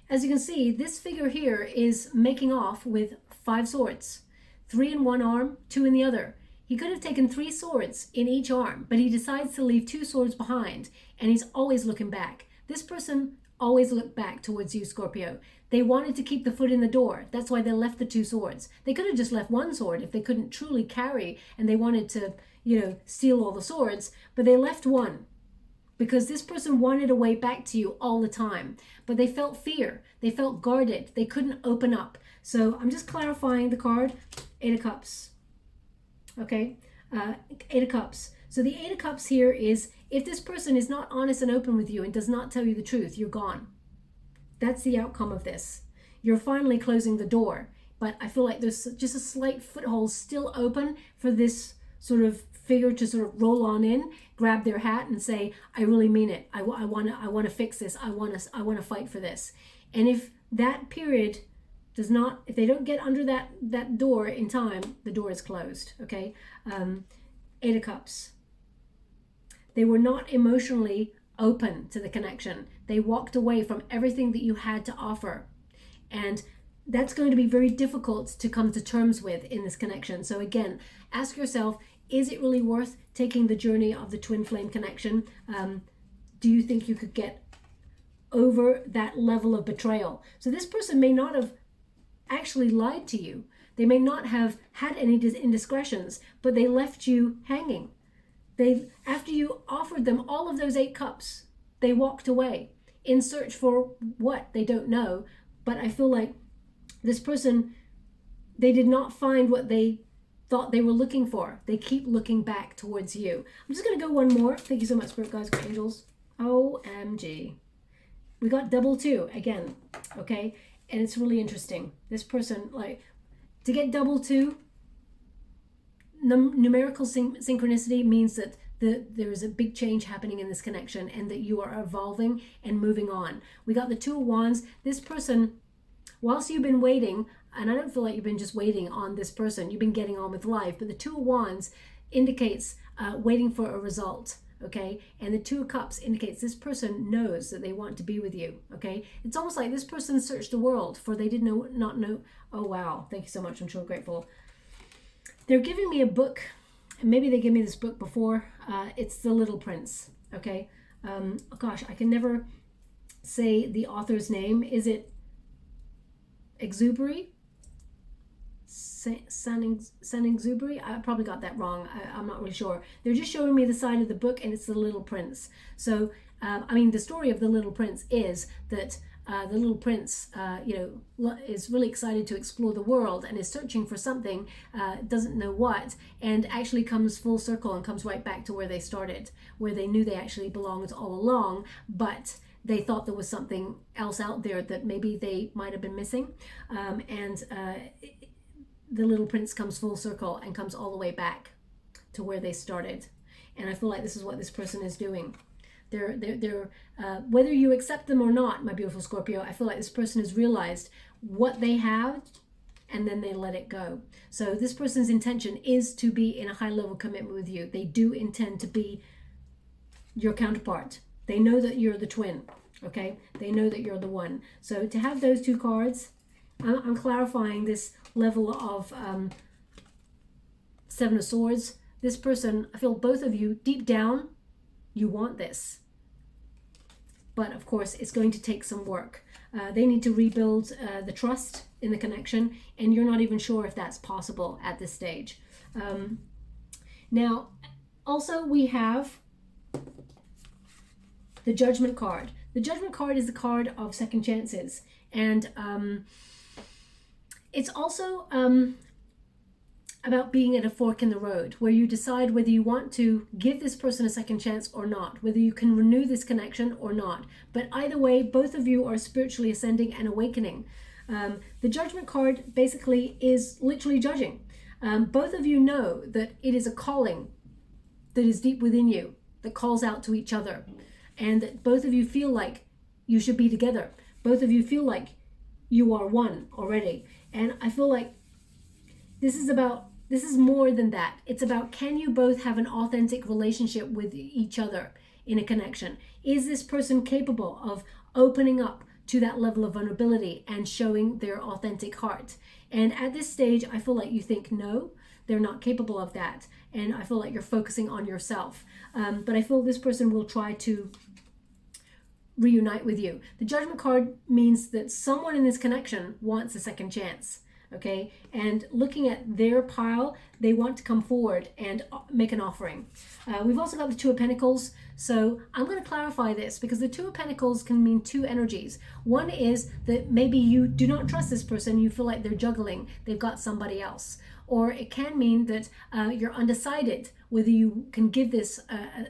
As you can see, this figure here is making off with 5 swords, 3 in one arm, 2 in the other. He could have taken 3 swords in each arm, but he decides to leave 2 swords behind, and he's always looking back. This person always looked back towards you, Scorpio. They wanted to keep the foot in the door. That's why they left the 2 swords. They could have just left 1 sword if they couldn't truly carry and they wanted to, you know, steal all the swords, but they left 1. Because this person wanted a way back to you all the time, but they felt fear, they felt guarded, they couldn't open up. So I'm just clarifying the card, 8 of Cups, okay, 8 of Cups. So the 8 of Cups here is, if this person is not honest and open with you and does not tell you the truth, you're gone. That's the outcome of this. You're finally closing the door, but I feel like there's just a slight foothold still open for this sort of figure to sort of roll on in, grab their hat and say, I really mean it. I want to fix this. I want to fight for this. And if that period does not, if they don't get under that door in time, the door is closed, okay? 8 of Cups. They were not emotionally open to the connection. They walked away from everything that you had to offer. And that's going to be very difficult to come to terms with in this connection. So again, ask yourself, is it really worth taking the journey of the twin flame connection? Do you think you could get over that level of betrayal? So this person may not have actually lied to you. They may not have had any indiscretions, but they left you hanging. After you offered them all of those 8 cups, they walked away in search for what? They don't know. But I feel like this person, they did not find what they thought they were looking for. They keep looking back towards you. I'm just going to go one more. Thank you so much, Spirit Guides, for Angels. OMG. We got double 2 again, okay? And it's really interesting. This person, like, to get double 2, numerical synchronicity means that there is a big change happening in this connection and that you are evolving and moving on. We got the 2 of Wands. This person, whilst you've been waiting, and I don't feel like you've been just waiting on this person, you've been getting on with life, but the 2 of Wands indicates waiting for a result, okay? And the 2 of Cups indicates this person knows that they want to be with you, okay? It's almost like this person searched the world for they did not know. Oh, wow. Thank you so much. I'm so grateful. They're giving me a book, and maybe they gave me this book before. It's The Little Prince, okay? Gosh, I can never say the author's name. Is it Exubery? Exubery? I probably got that wrong. I'm not really sure. They're just showing me the side of the book, and it's The Little Prince. So, I mean, the story of The Little Prince is that the little prince, is really excited to explore the world and is searching for something, doesn't know what, and actually comes full circle and comes right back to where they started, where they knew they actually belonged all along, but they thought there was something else out there that maybe they might have been missing. The little prince comes full circle and comes all the way back to where they started. And I feel like this is what this person is doing. They're whether you accept them or not, my beautiful Scorpio, I feel like this person has realized what they have and then they let it go. So this person's intention is to be in a high level commitment with you. They do intend to be your counterpart. They know that you're the twin, okay? They know that you're the one. So to have those 2 cards, I'm clarifying this level of 7 of Swords. This person, I feel both of you, deep down, you want this. But of course, it's going to take some work. They need to rebuild the trust in the connection, and you're not even sure if that's possible at this stage. Now, also we have the Judgment card. The Judgment card is the card of second chances, and it's also about being at a fork in the road where you decide whether you want to give this person a second chance or not, whether you can renew this connection or not. But either way, both of you are spiritually ascending and awakening. The Judgment card basically is literally judging. Both of you know that it is a calling that is deep within you that calls out to each other, and that both of you feel like you should be together. Both of you feel like you are one already. And I feel like this is more than that. It's about, can you both have an authentic relationship with each other in a connection? Is this person capable of opening up to that level of vulnerability and showing their authentic heart? And at this stage, I feel like you think, no, they're not capable of that. And I feel like you're focusing on yourself. But I feel this person will try to reunite with you. The Judgment card means that someone in this connection wants a second chance. Okay, and looking at their pile, they want to come forward and make an offering. We've also got the Two of Pentacles. So I'm going to clarify this, because the Two of Pentacles can mean two energies. One is that maybe you do not trust this person. You feel like they're juggling. They've got somebody else. Or it can mean that you're undecided whether you can give this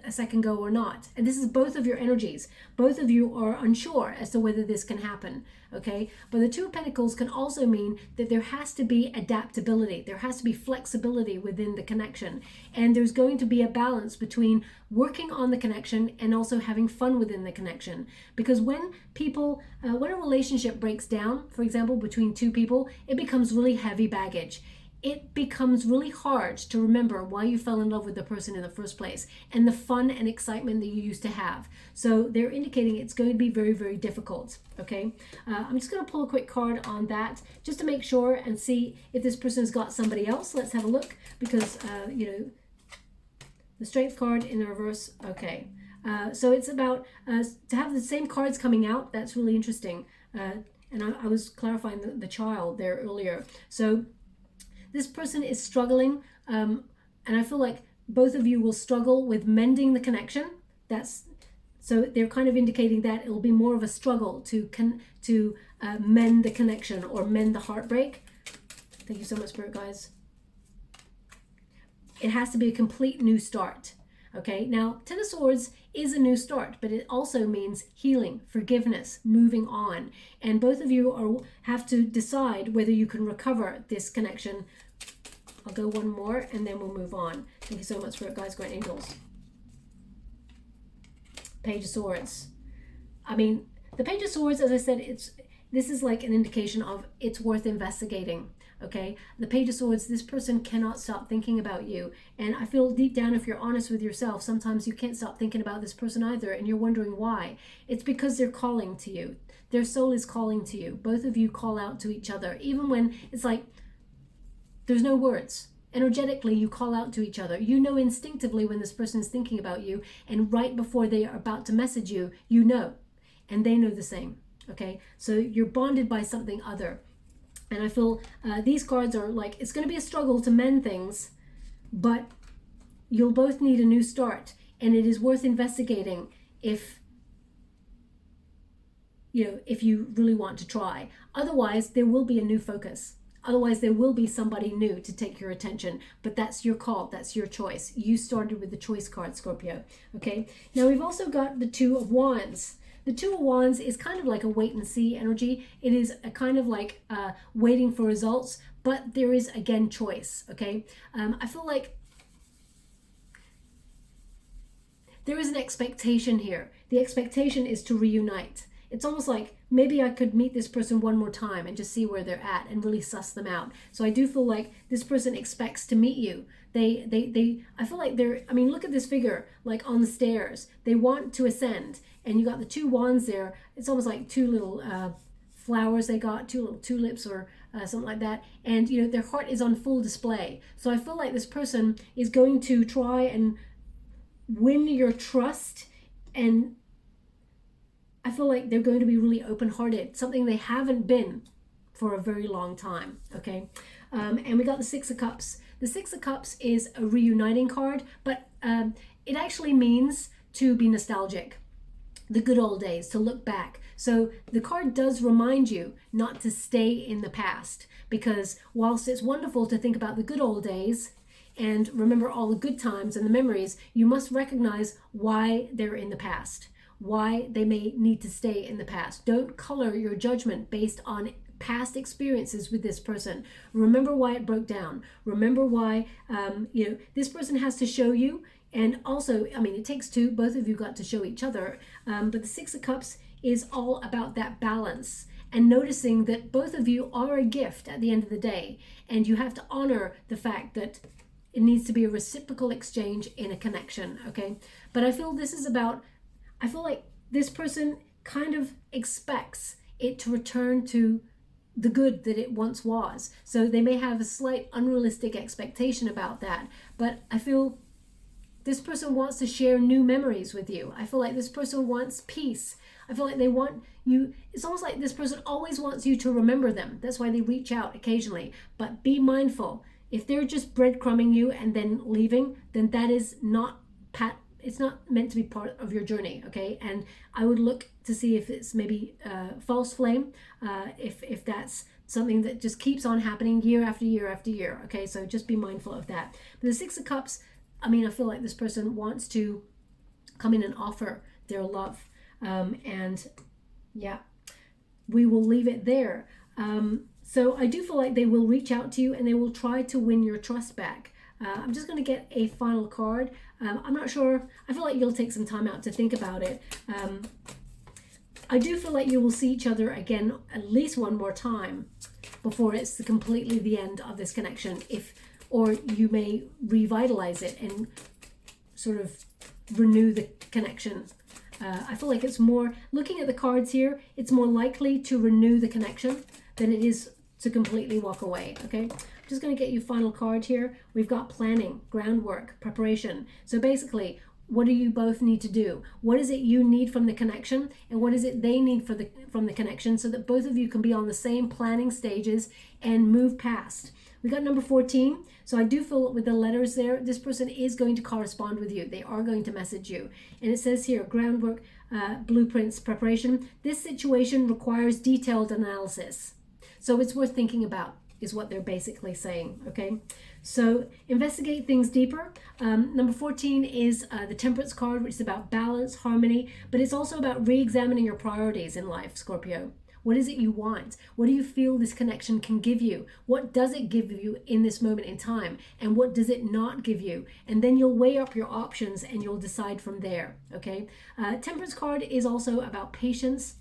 a second go or not. And this is both of your energies. Both of you are unsure as to whether this can happen, okay? But the Two of Pentacles can also mean that there has to be adaptability. There has to be flexibility within the connection. And there's going to be a balance between working on the connection and also having fun within the connection. Because when people, when a relationship breaks down, for example, between two people, it becomes really heavy baggage. It becomes really hard to remember why you fell in love with the person in the first place and the fun and excitement that you used to have. So they're indicating it's going to be very, very difficult, okay? I'm just going to pull a quick card on that just to make sure and see if this person's got somebody else. Let's have a look, because, you know, the Strength card in the reverse, okay. So it's about to have the same cards coming out. That's really interesting. And I was clarifying the child there earlier. So this person is struggling, and I feel like both of you will struggle with mending the connection. So they're kind of indicating that it will be more of a struggle to mend the connection or mend the heartbreak. Thank you so much, Spirit Guides. It has to be a complete new start. Okay, now Ten of Swords is a new start, but it also means healing, forgiveness, moving on. And both of you have to decide whether you can recover this connection. I'll go one more and then we'll move on. Thank you so much, Spirit Guides, Great Angels. Page of Swords. I mean, the Page of Swords, as I said, this is like an indication of it's worth investigating. Okay, the Page of Swords, this person cannot stop thinking about you. And I feel deep down, if you're honest with yourself, sometimes you can't stop thinking about this person either, and you're wondering why. It's because they're calling to you. Their soul is calling to you. Both of you call out to each other, even when it's like there's no words. Energetically, you call out to each other. You know instinctively when this person is thinking about you, and right before they are about to message you, you know, and they know the same. Okay, so you're bonded by something other. And I feel these cards are like, it's going to be a struggle to mend things, but you'll both need a new start. And it is worth investigating if you really want to try. Otherwise, there will be a new focus. Otherwise, there will be somebody new to take your attention. But that's your call. That's your choice. You started with the choice card, Scorpio. Okay. Now, we've also got the Two of Wands. The Two of Wands is kind of like a wait and see energy. It is a kind of like waiting for results, but there is, again, choice, okay? I feel like there is an expectation here. The expectation is to reunite. It's almost like maybe I could meet this person one more time and just see where they're at and really suss them out. So I do feel like this person expects to meet you. I feel like look at this figure, like on the stairs. They want to ascend. And you got the two wands there. It's almost like two little flowers they got, two little tulips or something like that. And, their heart is on full display. So I feel like this person is going to try and win your trust. And I feel like they're going to be really open-hearted, something they haven't been for a very long time, okay? And we got the Six of Cups. The Six of Cups is a reuniting card, but it actually means to be nostalgic. The good old days, to look back. So the card does remind you not to stay in the past, because whilst it's wonderful to think about the good old days and remember all the good times and the memories, you must recognize why they're in the past, why they may need to stay in the past. Don't color your judgment based on past experiences with this person. Remember why it broke down. Remember why, this person has to show you. And also, I mean, it takes two. Both of you got to show each other. But the Six of Cups is all about that balance and noticing that both of you are a gift at the end of the day. And you have to honor the fact that it needs to be a reciprocal exchange in a connection, okay? But I feel this is about, I feel like this person kind of expects it to return to the good that it once was. So they may have a slight unrealistic expectation about that, but I feel this person wants to share new memories with you. I feel like this person wants peace. I feel like they want you, it's almost like this person always wants you to remember them. That's why they reach out occasionally. But be mindful. If they're just breadcrumbing you and then leaving, then that is not it's not meant to be part of your journey, okay? And I would look to see if it's maybe false flame, if that's something that just keeps on happening year after year after year, okay? So just be mindful of that. But the Six of Cups, I mean, I feel like this person wants to come in and offer their love. And yeah, we will leave it there. So I do feel like they will reach out to you and they will try to win your trust back. I'm just going to get a final card. I'm not sure. I feel like you'll take some time out to think about it. I do feel like you will see each other again at least one more time before it's completely the end of this connection. Or you may revitalize it and sort of renew the connection. I feel like it's more, looking at the cards here, it's more likely to renew the connection than it is to completely walk away, okay? I'm just going to get you final card here. We've got planning, groundwork, preparation. So basically, what do you both need to do? What is it you need from the connection? And what is it they need from the connection so that both of you can be on the same planning stages and move past? We got number 14. So I do feel with the letters there, this person is going to correspond with you. They are going to message you. And it says here, groundwork, blueprints, preparation. This situation requires detailed analysis. So it's worth thinking about, is what they're basically saying, okay? So investigate things deeper. Number 14 is the Temperance card, which is about balance, harmony, but it's also about re-examining your priorities in life, Scorpio. What is it you want? What do you feel this connection can give you? What does it give you in this moment in time? And what does it not give you? And then you'll weigh up your options and you'll decide from there, okay? Temperance card is also about patience.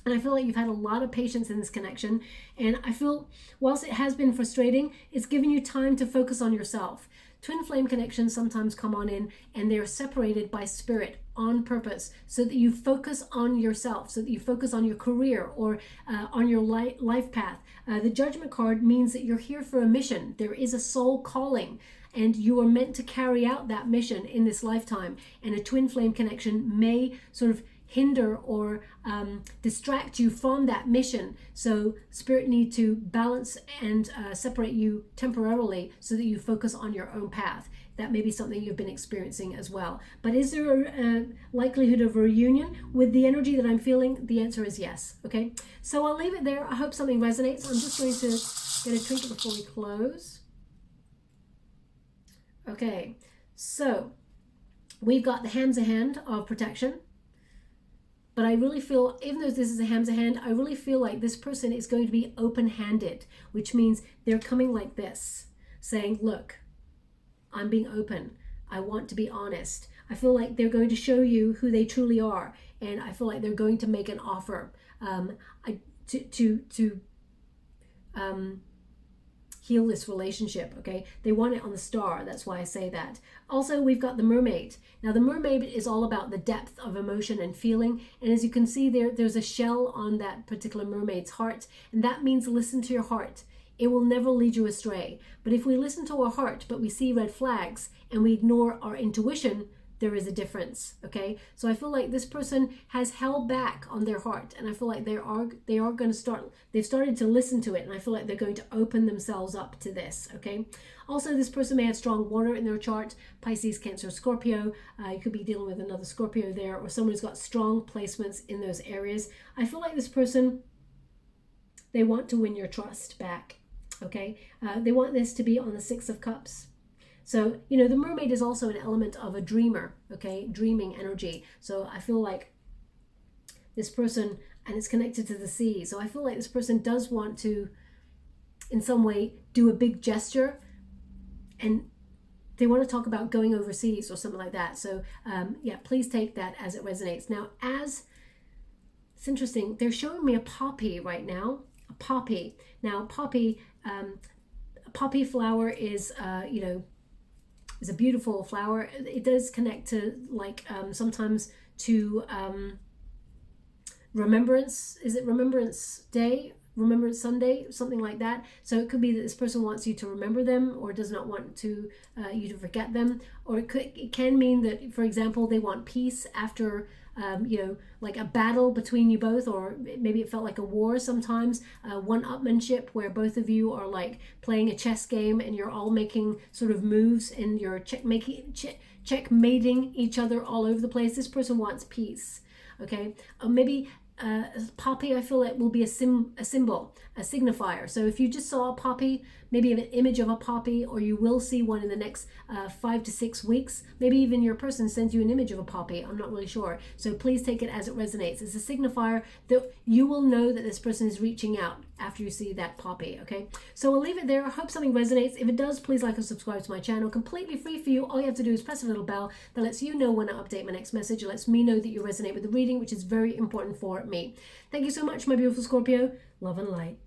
And I feel like you've had a lot of patience in this connection. And I feel, whilst it has been frustrating, it's given you time to focus on yourself. Twin flame connections sometimes come on in and they're separated by spirit on purpose so that you focus on yourself, so that you focus on your career or on your life path. The Judgment card means that you're here for a mission. There is a soul calling and you are meant to carry out that mission in this lifetime. And a twin flame connection may sort of hinder or distract you from that mission. So spirit need to balance and separate you temporarily so that you focus on your own path. That may be something you've been experiencing as well. But is there a likelihood of a reunion with the energy that I'm feeling? The answer is yes, okay? So I'll leave it there. I hope something resonates. I'm just going to get a trinket before we close. Okay, so we've got the Hamza hand of protection. But I really feel, even though this is a Hamza hand, I really feel like this person is going to be open-handed, which means they're coming like this, saying, look, I'm being open. I want to be honest. I feel like they're going to show you who they truly are. And I feel like they're going to make an offer to heal this relationship, okay? They want it on the star, that's why I say that. Also, we've got the Mermaid. Now, the Mermaid is all about the depth of emotion and feeling, and as you can see there's a shell on that particular mermaid's heart, and that means listen to your heart. It will never lead you astray. But if we listen to our heart, but we see red flags, and we ignore our intuition, there is a difference, okay? So I feel like this person has held back on their heart, and I feel like they are going to start, they've started to listen to it, and I feel like they're going to open themselves up to this, okay? Also, this person may have strong water in their chart, Pisces, Cancer, Scorpio. You could be dealing with another Scorpio there, or someone who's got strong placements in those areas. I feel like this person, they want to win your trust back, okay? They want this to be on the Six of Cups. So, you know, the Mermaid is also an element of a dreamer, okay? Dreaming energy. So I feel like this person, and it's connected to the sea. So I feel like this person does want to, in some way, do a big gesture, and they want to talk about going overseas or something like that. So yeah, please take that as it resonates. Now, it's interesting, they're showing me a poppy right now, a poppy. Now, poppy flower is, you know, is a beautiful flower. It does connect to, like, sometimes to remembrance. Is it Remembrance Day? Remembrance Sunday, something like that. So it could be that this person wants you to remember them, or does not want to you to forget them, or it can mean that, for example, they want peace after you know, like a battle between you both, or maybe it felt like a war sometimes, one-upmanship, where both of you are like playing a chess game and you're all making sort of moves and you're checkmating each other all over the place. This person wants peace, okay? Or maybe poppy, I feel like, will be a symbol, a signifier. So if you just saw a poppy, maybe an image of a poppy, or you will see one in the next 5 to 6 weeks, maybe even your person sends you an image of a poppy, I'm not really sure. So please take it as it resonates. It's a signifier that you will know that this person is reaching out after you see that poppy, okay? So we'll leave it there. I hope something resonates. If it does, please like and subscribe to my channel. Completely free for you. All you have to do is press a little bell that lets you know when I update my next message. It lets me know that you resonate with the reading, which is very important for me. Thank you so much, my beautiful Scorpio. Love and light.